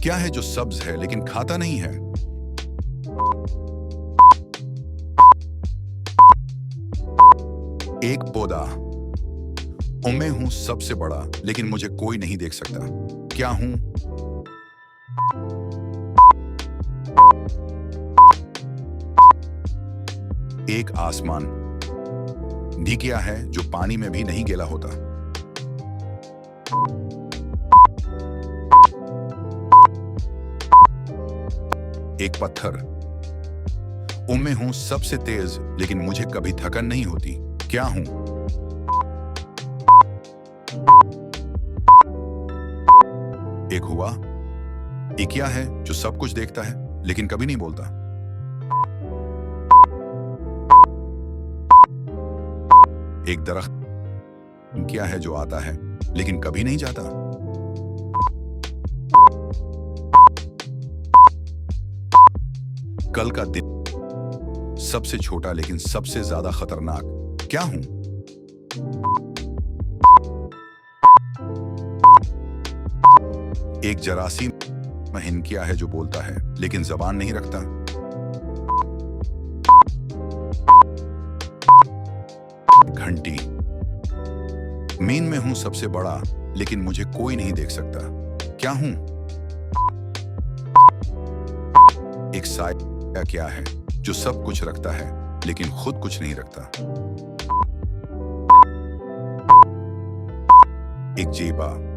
क्या है जो सब्ज है लेकिन खाता नहीं है? एक पौधा। मैं हूं सबसे बड़ा लेकिन मुझे कोई नहीं देख सकता। क्या हूं? एक आसमान। भी क्या है जो पानी में भी नहीं गीला होता? एक पत्थर। मैं हूं सबसे तेज लेकिन मुझे कभी थकन नहीं होती। क्या हूं? एक हुआ। ये क्या है जो सब कुछ देखता है लेकिन कभी नहीं बोलता? एक दरख्त। क्या है जो आता है लेकिन कभी नहीं जाता? कल का दिन। सबसे छोटा लेकिन सबसे ज्यादा खतरनाक। क्या हूं? एक जरासीम। क्या है जो बोलता है लेकिन जबान नहीं रखता? घंटी। में हूं सबसे बड़ा लेकिन मुझे कोई नहीं देख सकता। क्या हूं? एक साया। क्या है जो सब कुछ रखता है लेकिन खुद कुछ नहीं रखता? एक जेबा।